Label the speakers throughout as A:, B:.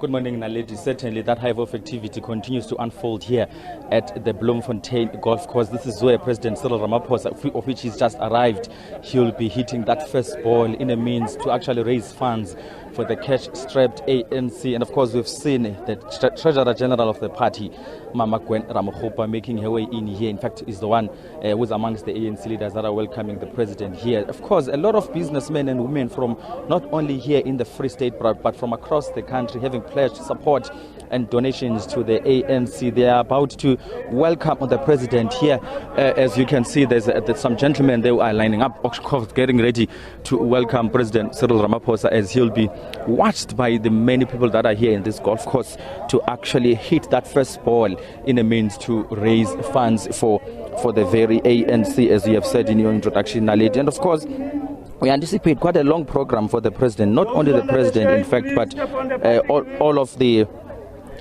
A: Good morning, Naledi. Certainly that hive of activity continues to unfold here at the Bloemfontein Golf Course. This is where President Cyril Ramaphosa, of which he's just arrived, he'll be hitting that first ball in a means to actually raise funds for the cash-strapped ANC. And of course, we've seen the Treasurer General of the party, Mama Kwazi Manzi, making her way in here. In fact, is the one who's amongst the ANC leaders that are welcoming the president here. Of course, a lot of businessmen and women from not only here in the Free State, but from across the country having pledged support and donations to the ANC. They are about to welcome the president here. As you can see, there's some gentlemen, they are lining up, getting ready to welcome President Cyril Ramaphosa, as he'll be watched by the many people that are here in this golf course to actually hit that first ball in a means to raise funds for the very ANC, as you have said in your introduction, Naledi. And of course, we anticipate quite a long program for the president, not only the president, in fact, but all of the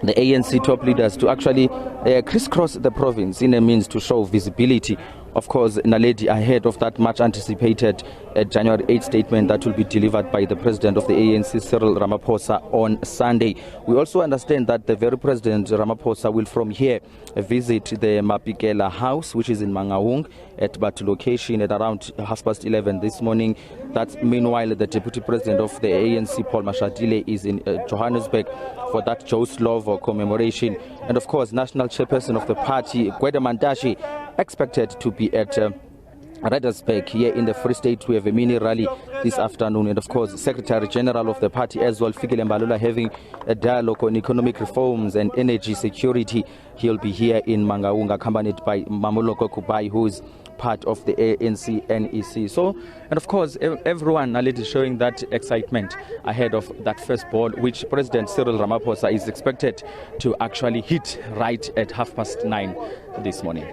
A: ANC top leaders to actually crisscross the province in a means to show visibility. Of course, Naledi, ahead of that much anticipated January 8th statement that will be delivered by the president of the ANC, Cyril Ramaphosa, on Sunday. We also understand that the very president, Ramaphosa, will from here visit the Mapikela house, which is in Mangaung, at Batu location at around 11:30 this morning. That's meanwhile the deputy president of the ANC, Paul Mashatile, is in Johannesburg for that Joe Slovo commemoration. And of course, national chairperson of the party, Gwede Mantashe, expected to be at Redersburg here in the Free State. We have a mini rally this afternoon. And of course, Secretary General of the party as well, Fikile Mbalula, having a dialogue on economic reforms and energy security. He'll be here in Mangaung, accompanied by Mamoloko Kubai, who is part of the ANC NEC. So, and of course, everyone is showing that excitement ahead of that first ball, which President Cyril Ramaphosa is expected to actually hit right at 9:30 this morning.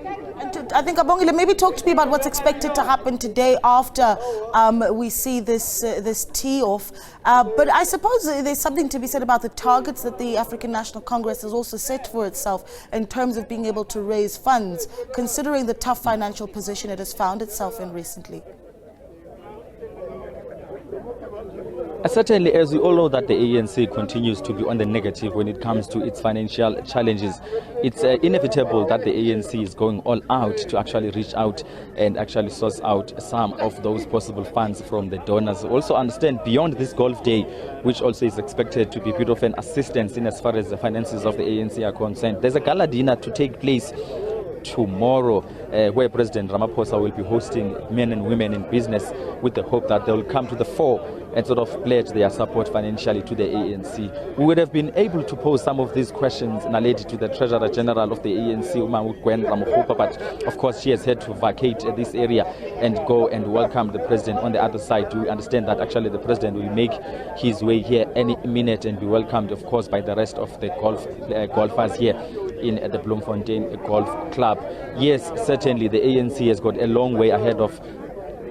B: I think, Abongile, maybe talk to me about what's expected to happen today after we see this tee off. But I suppose there's something to be said about the targets that the African National Congress has also set for itself in terms of being able to raise funds, considering the tough financial position it has found itself in recently.
A: Certainly, as we all know that the ANC continues to be on the negative when it comes to its financial challenges, it's inevitable that the ANC is going all out to actually reach out and actually source out some of those possible funds from the donors. Also understand, beyond this golf day, which also is expected to be a bit of an assistance in as far as the finances of the ANC are concerned, there's a gala dinner to take place tomorrow where President Ramaphosa will be hosting men and women in business with the hope that they will come to the fore and sort of pledge their support financially to the ANC. We would have been able to pose some of these questions, Naledi, to the Treasurer General of the ANC, Kwazi Manzi, but of course she has had to vacate this area and go and welcome the president on the other side. We understand that actually the president will make his way here any minute and be welcomed, of course, by the rest of the golfers here in the Bloemfontein Golf Club. Yes, certainly the ANC has got a long way ahead of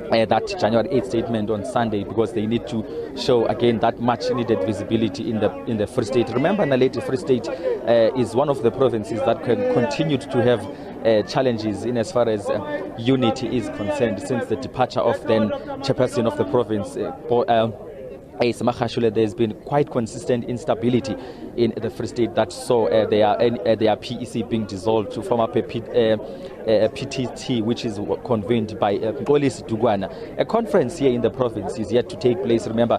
A: that January 8th statement on Sunday, because they need to show again that much needed visibility in the Free State. Remember, Naledi, Free State is one of the provinces that can continue to have challenges in as far as unity is concerned since the departure of then chairperson of the province, there's been quite consistent instability in the Free State that saw their PEC being dissolved to form up a PTT, which is convened by Police Dugwana. A conference here in the province is yet to take place. Remember,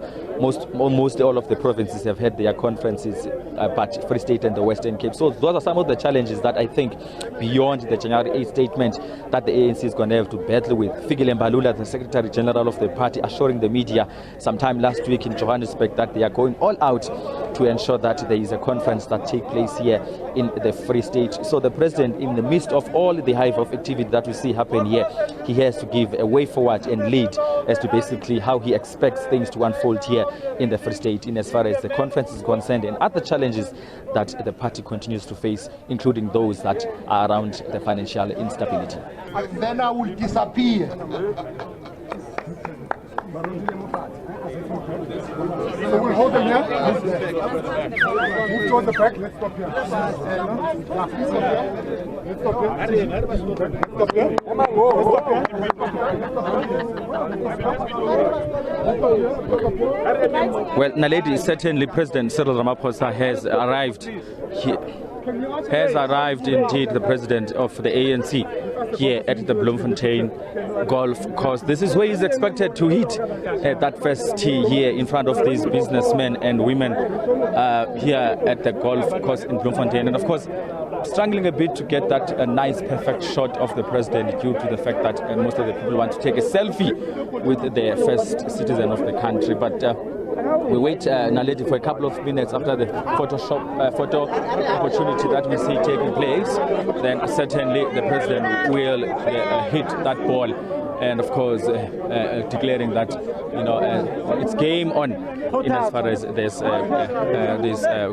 A: almost all of the provinces have had their conferences, but Free State and the Western Cape. So those are some of the challenges that I think, beyond the January 8th statement, that the ANC is going to have to battle with. Fikile Mbalula, the Secretary General of the party, assuring the media sometime last week in Johannesburg that they are going all out to ensure that there is a conference that takes place here in the Free State. So the president, in the midst of all the hive of activity that we see happen here, he has to give a way forward and lead as to basically how he expects things to unfold here in the Free State in as far as the conference is concerned and other challenges that the party continues to face, including those that are around the financial instability.
C: And then I will disappear. So we'll hold them here. Move towards the back. Let's stop here. Let's stop here. Let's stop here. Let's stop here. Let's stop here.
A: Well, Naledi, certainly President Cyril Ramaphosa has arrived. Has arrived indeed, the president of the ANC here at the Bloemfontein Golf Course. This is where he's expected to hit that first tee here in front of these businessmen and women here at the golf course in Bloemfontein. And of course, struggling a bit to get that nice perfect shot of the president due to the fact that most of the people want to take a selfie with the first citizen of the country. But we wait, Naledi, for a couple of minutes after the photo opportunity that we see taking place. Then certainly the president will hit that ball, and of course declaring that it's game on in as far as this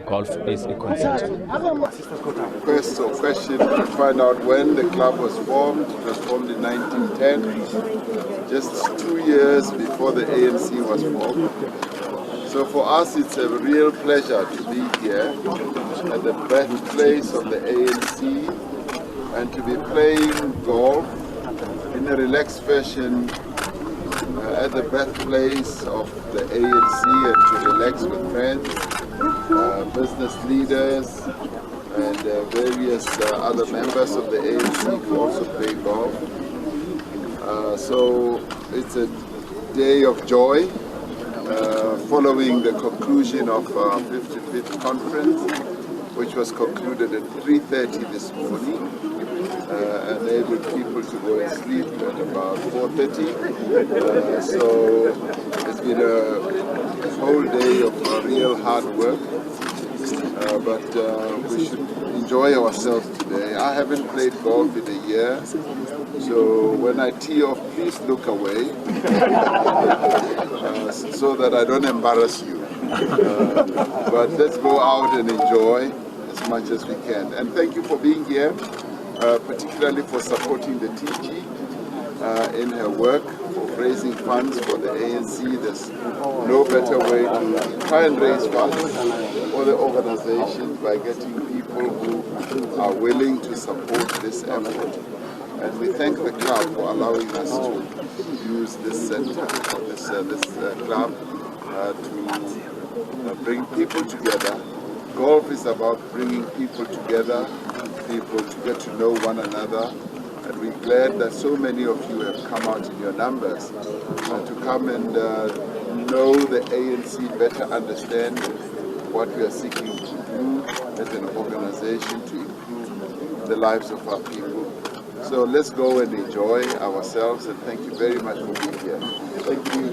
A: golf is concerned.
D: Question to find out when the club was formed. It was formed in 1910, just 2 years before the ANC was formed. So for us, it's a real pleasure to be here at the birthplace of the ANC and to be playing golf in a relaxed fashion at the birthplace of the ANC, and to relax with friends, business leaders, and various other members of the ANC who also play golf. So it's a day of joy. Following the conclusion of our 55th conference, which was concluded at 3:30 this morning, enabled people to go and sleep at about 4:30. So it's been a whole day of real hard work, but we should enjoy ourselves today. I haven't played golf in a year, so when I tee off, please look away so that I don't embarrass you. But let's go out and enjoy as much as we can. And thank you for being here, particularly for supporting the TG in her work of raising funds for the ANC. There's no better way to try and raise funds for the organization by getting people who are willing to support this effort. And we thank the club for allowing us to use this center, this club, to bring people together. Golf is about bringing people together, people to get to know one another. And we're glad that so many of you have come out in your numbers to come and know the ANC, better understand what we are seeking to do as an organization to improve the lives of our people. So let's go and enjoy ourselves, and thank you very much for being here. Thank you.